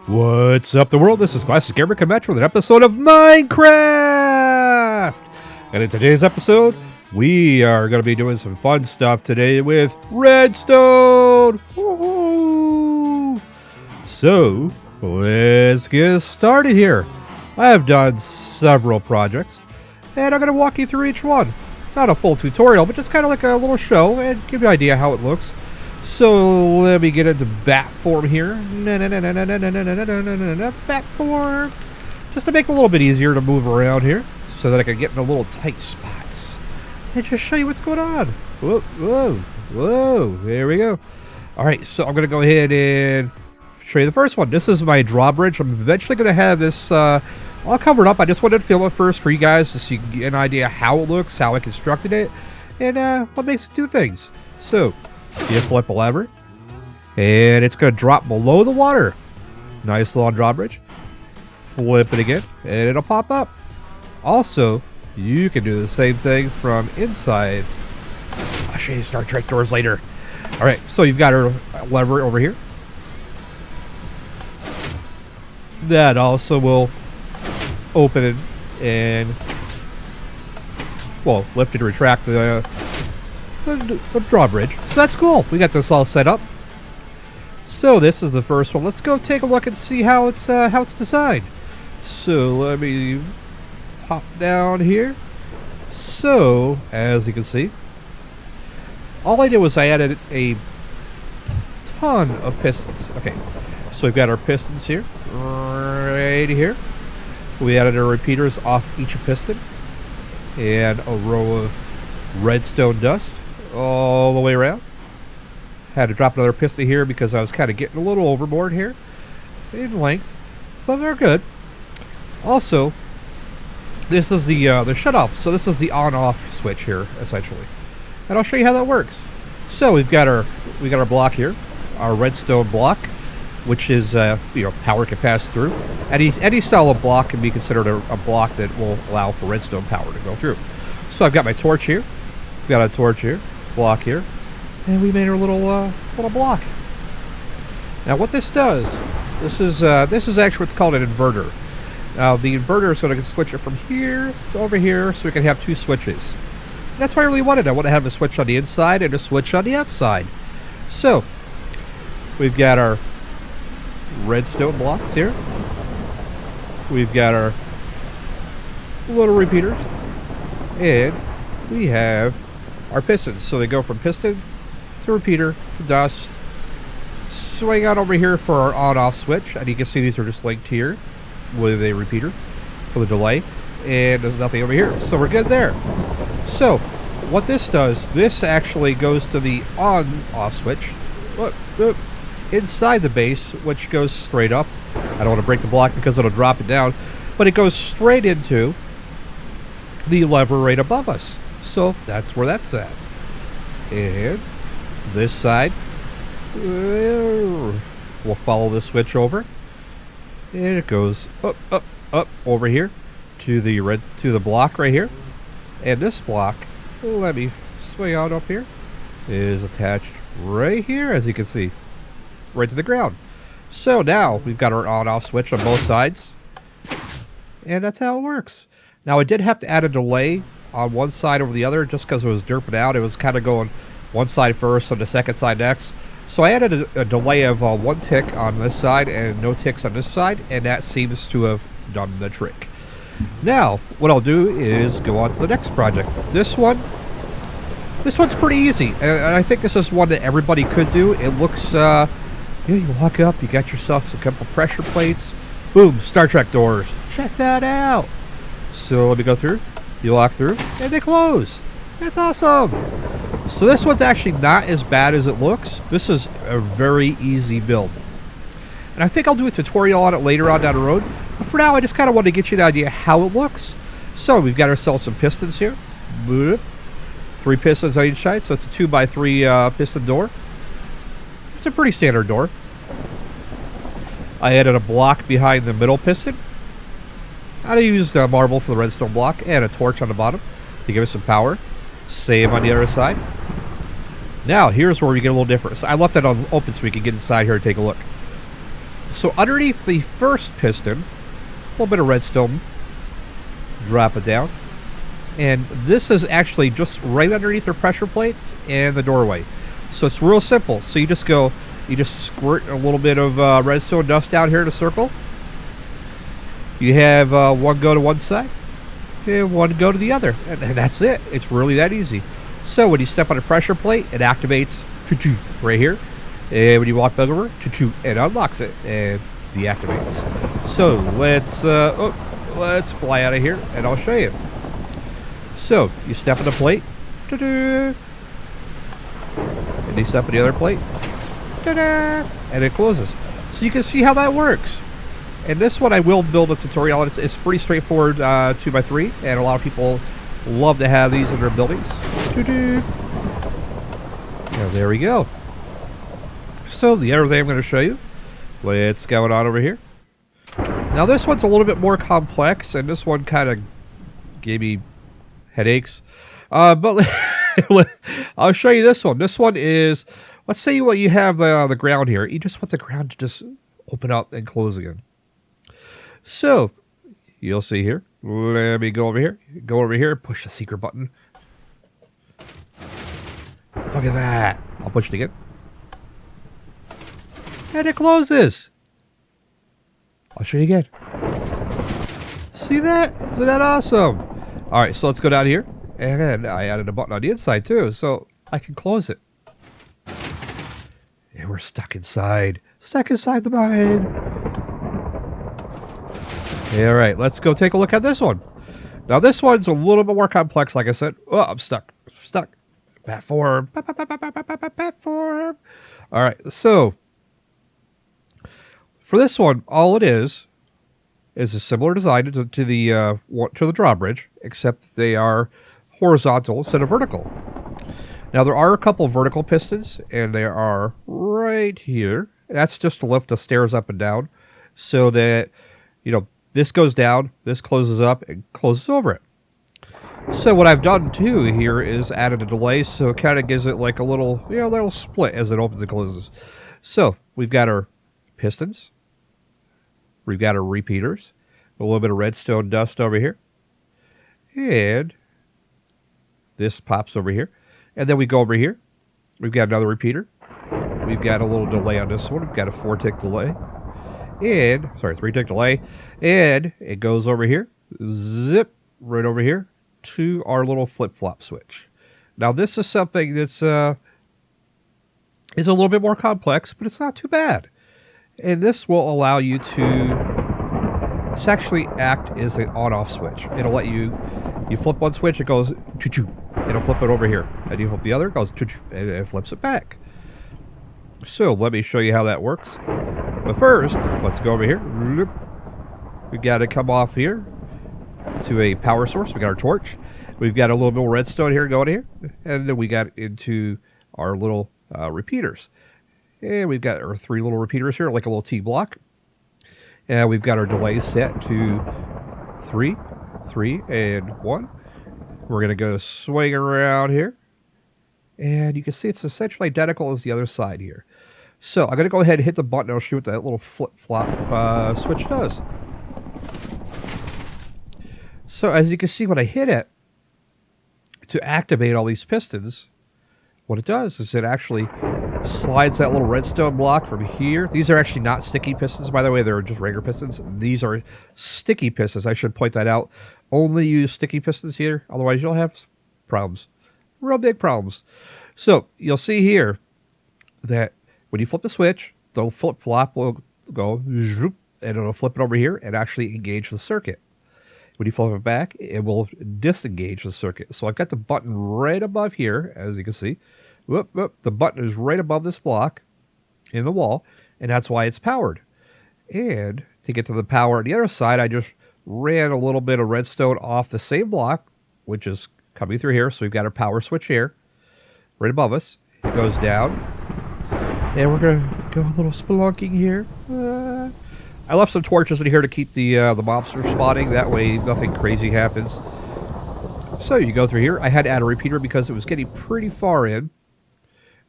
What's up, the world? This is Glassic coming at you with an episode of Minecraft! And in today's episode, we are going to be doing some fun stuff today with Redstone! Woohoo! So, let's get started here. I have done several projects, and I'm going to walk you through each one. Not a full tutorial, but just kind of like a little show and give you an idea how it looks. So let me get into bat form here. Bat form. Just to make it a little bit easier to move around here so that I can get in a little tight spots and just show you what's going on. Whoa, whoa, whoa. There we go. Alright, so I'm going to go ahead and show you the first one. This is my drawbridge. I'm eventually going to have this all covered up. I just wanted to film it first for you guys so you can get an idea how it looks, how I constructed it, and what makes it do things. So, you flip a lever, and it's going to drop below the water. Nice long drawbridge. Flip it again, and it'll pop up. Also, you can do the same thing from inside. I'll show you Star Trek doors later. Alright, so you've got our lever over here. That also will open it and, well, lift and retract the drawbridge. So that's cool. We got this all set up. So this is the first one. Let's go take a look and see how it's designed. So let me hop down here. So as you can see, all I did was I added a ton of pistons. Okay, so we've got our pistons here, right here. We added our repeaters off each piston and a row of redstone dust all the way around. Had to drop another piston here because I was kind of getting a little overboard here in length, but they're good. Also, this is the shut off. So this is the on-off switch here, essentially, and I'll show you how that works. So we've got our block here, our redstone block, which is power can pass through. Any style of block can be considered a block that will allow for redstone power to go through. So I've got my torch here, got a torch here, block here, and we made our little block. Now what this does, this is actually what's called an inverter. Now the inverter is going to switch it from here to over here, so we can have two switches. And that's what I really wanted. I want to have a switch on the inside and a switch on the outside. So we've got our redstone blocks here. We've got our little repeaters, and we have our pistons. So they go from piston to repeater to dust. Swing out over here for our on-off switch, and you can see these are just linked here with a repeater for the delay, and there's nothing over here, so we're good there. So what this does, this actually goes to the on-off switch inside the base, which goes straight up. I don't want to break the block because it'll drop it down, but it goes straight into the lever right above us. So that's where that's at. And this side, we'll follow the switch over, and it goes up, up, up over here to the block right here. And this block, let me swing out up here, is attached right here, as you can see, right to the ground. So now we've got our on-off switch on both sides, and that's how it works. Now I did have to add a delay on one side over the other just because it was derping out. It was kind of going one side first and the second side next. So I added a delay of 1 tick on this side and no ticks on this side, and that seems to have done the trick. Now what I'll do is go on to the next project. This one's pretty easy, and I think this is one that everybody could do. It looks you walk up, you got yourself a couple pressure plates, boom, Star Trek doors. Check that out. So let me go through, you lock through, and they close. That's awesome. So this one's actually not as bad as it looks. This is a very easy build. And I think I'll do a tutorial on it later on down the road. But for now, I just kind of want to get you an idea how it looks. So we've got ourselves some pistons here. 3 pistons on each side, so it's a 2x3 piston door. It's a pretty standard door. I added a block behind the middle piston. I used marble for the redstone block and a torch on the bottom to give it some power. Same on the other side. Now, here's where we get a little different. So I left that on open so we can get inside here and take a look. So underneath the first piston, a little bit of redstone. Drop it down. And this is actually just right underneath the pressure plates and the doorway. So it's real simple. So you just squirt a little bit of redstone dust down here in a circle. You have one go to one side and one go to the other. And that's it. It's really that easy. So when you step on a pressure plate, it activates right here. And when you walk back over, it unlocks it and deactivates. So let's fly out of here and I'll show you. So you step on the plate, and you step on the other plate, and it closes. So you can see how that works. And this one I will build a tutorial on. It's pretty straightforward 2x3, and a lot of people love to have these in their buildings. Now there we go. So the other thing I'm going to show you, what's going on over here. Now this one's a little bit more complex, and this one kind of gave me headaches. But I'll show you this one. This one is, let's say you have the ground here. You just want the ground to just open up and close again. So you'll see here. Let me go over here. Go over here. Push the secret button. Look at that. I'll push it again. And it closes. I'll show you again. See that? Isn't that awesome? Alright, so let's go down here. And I added a button on the inside too, so I can close it. And we're stuck inside. Stuck inside the mine. Alright, let's go take a look at this one. Now this one's a little bit more complex, like I said. Oh, I'm stuck. Stuck. Platform. Platform. Alright, so for this one, all it is a similar design to the drawbridge, except they are horizontal instead of vertical. Now there are a couple vertical pistons, and they are right here. That's just to lift the stairs up and down, so that this goes down, this closes up, and closes over it. So what I've done too here is added a delay, so it kind of gives it like a little split as it opens and closes. So we've got our pistons. We've got our repeaters, a little bit of redstone dust over here, and this pops over here. And then we go over here. We've got another repeater. We've got a little delay on this one. We've got a 4-tick delay. And, sorry, 3-tick delay. And it goes over here, zip, right over here to our little flip-flop switch. Now this is something that's is a little bit more complex, but it's not too bad. And this will allow you to actually act as an on-off switch. It'll let you flip one switch, it goes choo-choo. It'll flip it over here. And you flip the other, it goes choo-choo, and it flips it back. So let me show you how that works. But first, let's go over here. We got to come off here to a power source. We got our torch. We've got a little bit of redstone here going here. And then we got into our little repeaters. And we've got our 3 little repeaters here, like a little T block. And we've got our delay set to 3, 3, and 1. We're going to go swing around here. And you can see it's essentially identical as the other side here. So I'm going to go ahead and hit the button. I'll show you what that little flip-flop switch does. So as you can see, when I hit it, to activate all these pistons, what it does is it actually slides that little redstone block from here. These are actually not sticky pistons, by the way. They're just regular pistons. These are sticky pistons. I should point that out. Only use sticky pistons here. Otherwise, you'll have problems. Real big problems. So you'll see here that when you flip the switch, the flip-flop will go, and it'll flip it over here and actually engage the circuit. When you flip it back, it will disengage the circuit. So I've got the button right above here, as you can see. Whoop, whoop. The button is right above this block in the wall, and that's why it's powered. And to get to the power on the other side, I just ran a little bit of redstone off the same block, which is coming through here. So we've got our power switch here, right above us. It goes down, and we're going to go a little spelunking here. I left some torches in here to keep the mobs from spawning. That way nothing crazy happens. So you go through here. I had to add a repeater because it was getting pretty far in.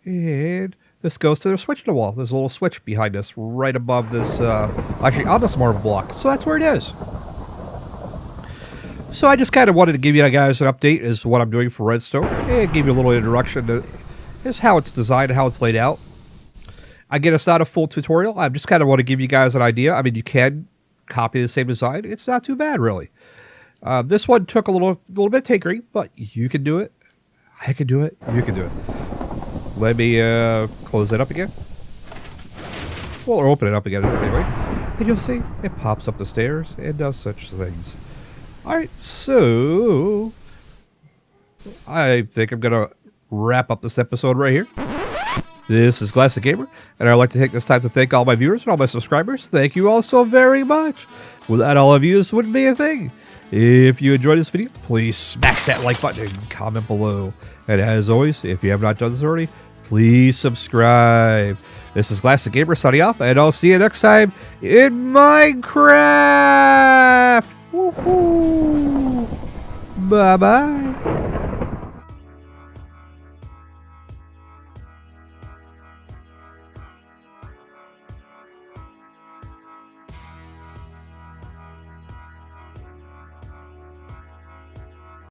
And this goes to the switch in the wall. There's a little switch behind us, right above this, actually on this marble block. So that's where it is. So I just kind of wanted to give you guys an update as to what I'm doing for Redstone, and give you a little introduction to is how it's designed and how it's laid out. Again, it's not a full tutorial. I just kind of want to give you guys an idea. I mean, you can copy the same design. It's not too bad, really. This one took a little bit of tinkering, but you can do it. I can do it. You can do it. Let me close that up again. Well, or open it up again anyway. And you'll see it pops up the stairs and does such things. Alright, so I think I'm going to wrap up this episode right here. This is Glassic Gamer, and I'd like to take this time to thank all my viewers and all my subscribers. Thank you all so very much. Without all of you, this wouldn't be a thing. If you enjoyed this video, please smash that like button and comment below. And as always, if you have not done this already, please subscribe. This is Glassic Gamer signing off, and I'll see you next time in Minecraft. Woohoo! Bye-bye.